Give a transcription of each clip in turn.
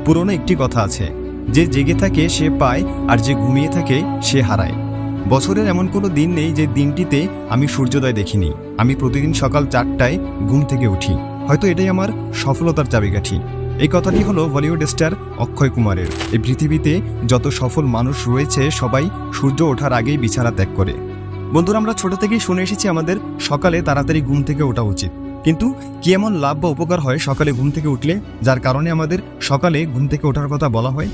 পুরনো একটি কথা আছে, যে জেগে থাকে সে পায়, আর যে ঘুমিয়ে থাকে সে হারায়। বছরের এমন কোনো দিন নেই যে দিনটিতে আমি সূর্যোদয় দেখিনি। আমি প্রতিদিন সকাল 4টায় ঘুম থেকে উঠি। হয়তো এটাই আমার সফলতার চাবিকাঠি। এই কথাটি হলো বলিউড স্টার অক্ষয় কুমারের। এই পৃথিবীতে যত সফল মানুষ রয়েছে সবাই সূর্য ওঠার আগেই বিছানা ত্যাগ করে। বন্ধুরা, আমরা ছোট থেকেই শুনে এসেছি আমাদের সকালে তাড়াতাড়ি ঘুম থেকে ওঠা উচিত। কিন্তু কি এমন লাভ বা উপকার হয় সকালে ঘুম থেকে উঠলে, যার কারণে আমাদের সকালে ঘুম থেকে ওঠার কথা বলা হয়?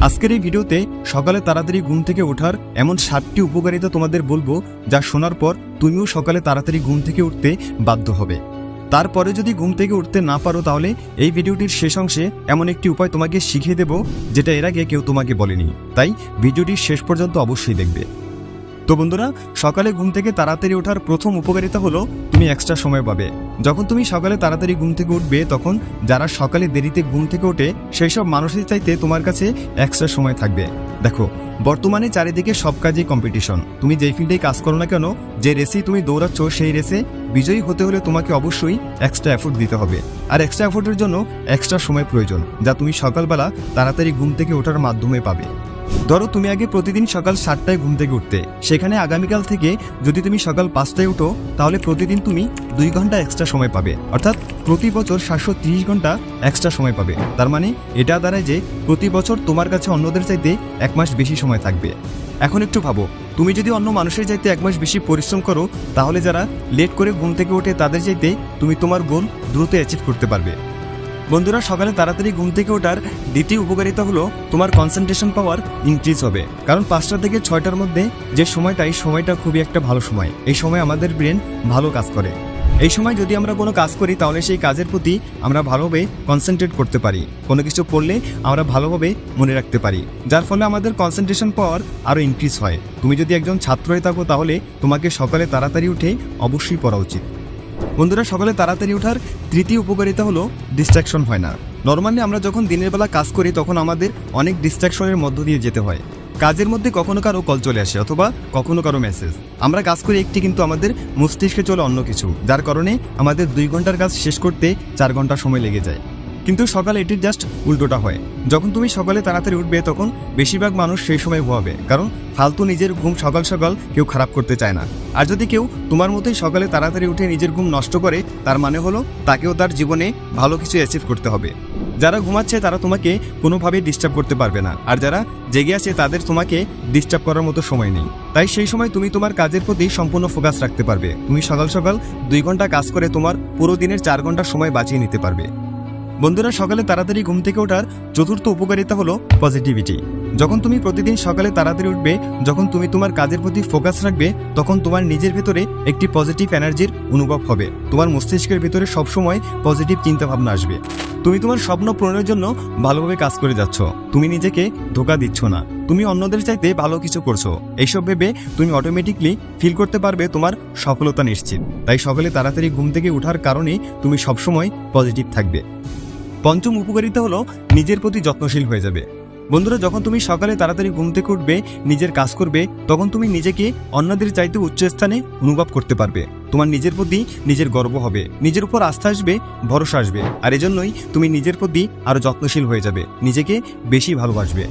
আজকের এই ভিডিওতে সকালে তাড়াতাড়ি ঘুম থেকে ওঠার এমন 7টি উপকারিতা তোমাদের বলবো, যা শোনার পর তুমিও সকালে তাড়াতাড়ি ঘুম থেকে উঠতে বাধ্য হবে। তারপরে যদি ঘুম থেকে উঠতে না পারো, তাহলে এই ভিডিওটির শেষ অংশে এমন একটি উপায় তোমাকে শিখিয়ে দেব, যেটা এর আগে কেউ তোমাকে বলেনি। তাই ভিডিওটির শেষ পর্যন্ত অবশ্যই দেখবে। তো বন্ধুরা, সকালে ঘুম থেকে তাড়াতাড়ি ওঠার প্রথম উপকারিতা হলো তুমি এক্সট্রা সময় পাবে। যখন তুমি সকালে তাড়াতাড়ি ঘুম থেকে উঠবে, তখন যারা সকালে দেরিতে ঘুম থেকে ওঠে সেই সব মানুষের চাইতে তোমার কাছে এক্সট্রা সময় থাকবে। দেখো, বর্তমানে চারিদিকে সব কাজেই কম্পিটিশন। তুমি যেই ফিল্ডেই কাজ করো না কেন, যে রেসেই তুমি দৌড়াচ্ছ, সেই রেসে বিজয়ী হতে হলে তোমাকে অবশ্যই এক্সট্রা এফোর্ট দিতে হবে। আর এক্সট্রা এফোর্টের জন্য এক্সট্রা সময় প্রয়োজন, যা তুমি সকালবেলা তাড়াতাড়ি ঘুম থেকে ওঠার মাধ্যমে পাবে। ধরো, তুমি আগে প্রতিদিন সকাল 7টায় ঘুম থেকে উঠতে, সেখানে আগামীকাল থেকে যদি তুমি সকাল 5টায় উঠো, তাহলে প্রতিদিন তুমি 2 ঘন্টা এক্সট্রা সময় পাবে। অর্থাৎ প্রতি বছর 730 ঘন্টা এক্সট্রা সময় পাবে। তার মানে এটা দাঁড়ায় যে প্রতি বছর তোমার কাছে অন্যদের চাইতে 1 মাস বেশি সময় থাকবে। এখন একটু ভাবো, তুমি যদি অন্য মানুষের চাইতে 1 মাস বেশি পরিশ্রম করো, তাহলে যারা লেট করে ঘুম থেকে ওঠে তাদের চাইতে তুমি তোমার গোল দ্রুত অ্যাচিভ করতে পারবে। বন্ধুরা, সকালে তাড়াতাড়ি ঘুম থেকে ওঠার দ্বিতীয় উপকারিতা হলো তোমার কনসেন্ট্রেশন পাওয়ার ইনক্রিজ হবে। কারণ 5টা থেকে 6টার মধ্যে যে সময়টা খুবই একটা ভালো সময়। এই সময় আমাদের ব্রেন ভালো কাজ করে। এই সময় যদি আমরা কোনো কাজ করি, তাহলে সেই কাজের প্রতি আমরা ভালোভাবে কনসেন্ট্রেট করতে পারি। কোনো কিছু পড়লে আমরা ভালোভাবে মনে রাখতে পারি, যার ফলে আমাদের কনসেন্ট্রেশন পাওয়ার আরও ইনক্রিজ হয়। তুমি যদি একজন ছাত্র হয়ে থাকো, তাহলে তোমাকে সকালে তাড়াতাড়ি উঠে অবশ্যই পড়া উচিত। বন্ধুরা, সকালে তাড়াতাড়ি ওঠার তৃতীয় উপকারিতা হলো ডিস্ট্রাকশন হয় না। নর্মালি আমরা যখন দিনের বেলা কাজ করি, তখন আমাদের অনেক ডিস্ট্রাকশনের মধ্য দিয়ে যেতে হয়। কাজের মধ্যে কখনো কারো কল চলে আসে, অথবা কখনো কারো মেসেজ। আমরা কাজ করি একটি, কিন্তু আমাদের মস্তিষ্কে চলে অন্য কিছু, যার কারণে আমাদের 2 ঘন্টার কাজ শেষ করতে 4 ঘন্টা সময় লেগে যায়। কিন্তু সকালে এটির জাস্ট উল্টোটা হয়। যখন তুমি সকালে তাড়াতাড়ি উঠবে, তখন বেশিরভাগ মানুষ সেই সময় ঘুমাবে, কারণ ফালতু নিজের ঘুম সকাল সকাল কেউ খারাপ করতে চায় না। আর যদি কেউ তোমার মতোই সকালে তাড়াতাড়ি উঠে নিজের ঘুম নষ্ট করে, তার মানে হলো তাকেও তার জীবনে ভালো কিছু অ্যাচিভ করতে হবে। যারা ঘুমাচ্ছে তারা তোমাকে কোনোভাবেই ডিস্টার্ব করতে পারবে না, আর যারা জেগে আছে তাদের তোমাকে ডিস্টার্ব করার মতো সময় নেই। তাই সেই সময় তুমি তোমার কাজের প্রতি সম্পূর্ণ ফোকাস রাখতে পারবে। তুমি সকাল সকাল 2 ঘন্টা কাজ করে তোমার পুরো দিনের 4 ঘন্টা সময় বাঁচিয়ে নিতে পারবে। বন্ধুরা, সকালে তাড়াতাড়ি ঘুম থেকে ওঠার চতুর্থ উপকারিতা হলো পজিটিভিটি। যখন তুমি প্রতিদিন সকালে তাড়াতাড়ি উঠবে, যখন তুমি তোমার কাজের প্রতি ফোকাস রাখবে, তখন তোমার নিজের ভেতরে একটি পজিটিভ এনার্জির অনুভব হবে। তোমার মস্তিষ্কের ভেতরে সবসময় পজিটিভ চিন্তাভাবনা আসবে। তুমি তোমার স্বপ্ন পূরণের জন্য ভালোভাবে কাজ করে যাচ্ছ। তুমি নিজেকে ধোঁকা দিচ্ছ না, তুমি অন্যদের চাইতে ভালো কিছু করছো। এইসব ভেবে তুমি অটোমেটিকলি ফিল করতে পারবে তোমার সফলতা নিশ্চিত। তাই সকালে তাড়াতাড়ি ঘুম থেকে ওঠার কারণে তুমি সবসময় পজিটিভ থাকবে। পঞ্চম উপকারিতা হলো নিজের প্রতি যত্নশীল হয়ে যাবে। বন্ধুরা, যখন তুমি সকালে তাড়াতাড়ি ঘুম থেকে উঠবে, নিজের কাজ করবে, তখন তুমি নিজেকে অন্যদের চাইতে উচ্চ স্থানে অনুভব করতে পারবে। তোমার নিজের প্রতি নিজের গর্ব হবে, নিজের উপর আস্থা আসবে, ভরসা আসবে। আর এজন্যই তুমি নিজের প্রতি আরও যত্নশীল হয়ে যাবে, নিজেকে বেশি ভালোবাসবে।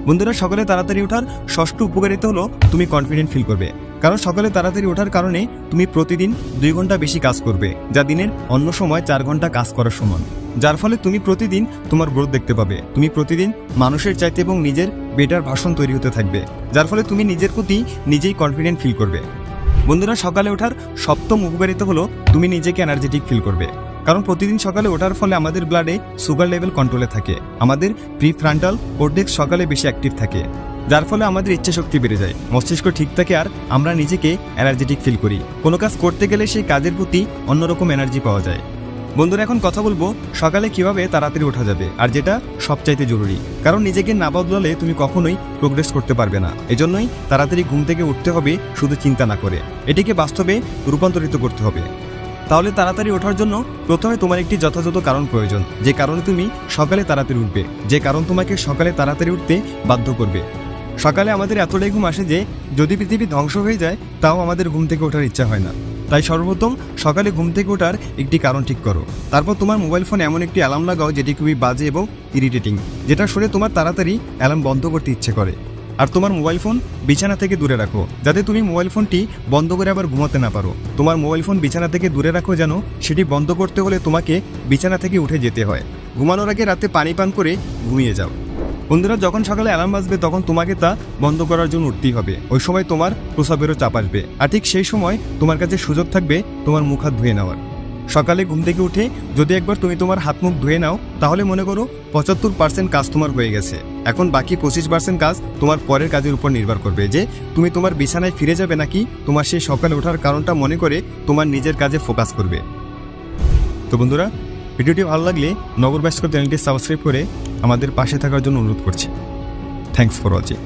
বন্ধুরা, সকালে তাড়াতাড়ি ওঠার ষষ্ঠ উপকারিতা হলো তুমি কনফিডেন্ট ফিল করবে। কারণ সকালে তাড়াতাড়ি ওঠার কারণে তুমি প্রতিদিন 2 ঘন্টা বেশি কাজ করবে, যা দিনের অন্য সময় 4 ঘন্টা কাজ করার সমান। যার ফলে তুমি প্রতিদিন তোমার গ্রোথ দেখতে পাবে। তুমি প্রতিদিন মানুষের চাইতে এবং নিজের বেটার ভাষণ তৈরি হতে থাকবে, যার ফলে তুমি নিজের প্রতি নিজেই কনফিডেন্ট ফিল করবে। বন্ধুরা, সকালে ওঠার সপ্তম উপকারিতা হলো তুমি নিজেকে এনার্জেটিক ফিল করবে। কারণ প্রতিদিন সকালে ওঠার ফলে আমাদের ব্লাডে সুগার লেভেল কন্ট্রোলে থাকে। আমাদের প্রিফ্রন্টাল কর্টেক্স সকালে বেশি অ্যাক্টিভ থাকে, যার ফলে আমাদের ইচ্ছাশক্তি বেড়ে যায়, মস্তিষ্ক ঠিক থাকে, আর আমরা নিজেকে এনার্জেটিক ফিল করি। কোনো কাজ করতে গেলে সেই কাজের প্রতি অন্যরকম এনার্জি পাওয়া যায়। বন্ধুরা, এখন কথা বলবো সকালে কিভাবে তাড়াতাড়ি ওঠা যাবে, আর যেটা সবচাইতে জরুরি। কারণ নিজেকে না বদলালে তুমি কখনোই প্রোগ্রেস করতে পারবে না। এজন্যই তাড়াতাড়ি ঘুম থেকে উঠতে হবে, শুধু চিন্তা না করে। এটিকে বাস্তবে রূপান্তরিত করতে হবে। তাহলে তাড়াতাড়ি ওঠার জন্য প্রথমে তোমার একটি যথাযথ কারণ প্রয়োজন, যে কারণে তুমি সকালে তাড়াতাড়ি উঠবে, যে কারণ তোমাকে সকালে তাড়াতাড়ি উঠতে বাধ্য করবে। সকালে আমাদের এতটাই ঘুম আসে যে যদি পৃথিবী ধ্বংস হয়ে যায়, তাও আমাদের ঘুম থেকে ওঠার ইচ্ছা হয় না। তাই সর্বপ্রথম সকালে ঘুম থেকে ওঠার একটি কারণ ঠিক করো। তারপর তোমার মোবাইল ফোনে এমন একটি অ্যালার্ম লাগাও যেটি খুবই বাজে এবং ইরিটেটিং, যেটা শুনে তোমার তাড়াতাড়ি অ্যালার্ম বন্ধ করতে ইচ্ছে করে। আর তোমার মোবাইল ফোন বিছানা থেকে দূরে রাখো, যাতে তুমি মোবাইল ফোনটি বন্ধ করে আবার ঘুমাতে না পারো। তোমার মোবাইল ফোন বিছানা থেকে দূরে রাখো যেন সেটি বন্ধ করতে হলে তোমাকে বিছানা থেকে উঠে যেতে হয়। ঘুমানোর আগে রাতে পানি পান করে ঘুমিয়ে যাও। বন্ধুরা, যখন সকালে অ্যালার্ম বাজবে তখন তোমাকে তা বন্ধ করার জন্য উঠতেই হবে। ওই সময় তোমার প্রস্রাবেরও চাপ আসবে, আর ঠিক সেই সময় তোমার কাছে সুযোগ থাকবে তোমার মুখ হাত ধুয়ে নেওয়ার। সকালে ঘুম থেকে উঠে যদি একবার তুমি তোমার হাত মুখ ধুয়ে নাও, তাহলে মনে করো 75% কাজ তোমার হয়ে গেছে। এখন বাকি 25% কাজ তোমার পরের কাজের উপর নির্ভর করবে, যে তুমি তোমার বিছানায় ফিরে যাবে নাকি তোমার সেই সকালে ওঠার কারণটা মনে করে তোমার নিজের কাজে ফোকাস করবে। তো বন্ধুরা, ভিডিওটি ভালো লাগলে নগর ভাস্কর চ্যানেলটি সাবস্ক্রাইব করে আমাদের পাশে থাকার জন্য অনুরোধ করছি। Thanks for watching.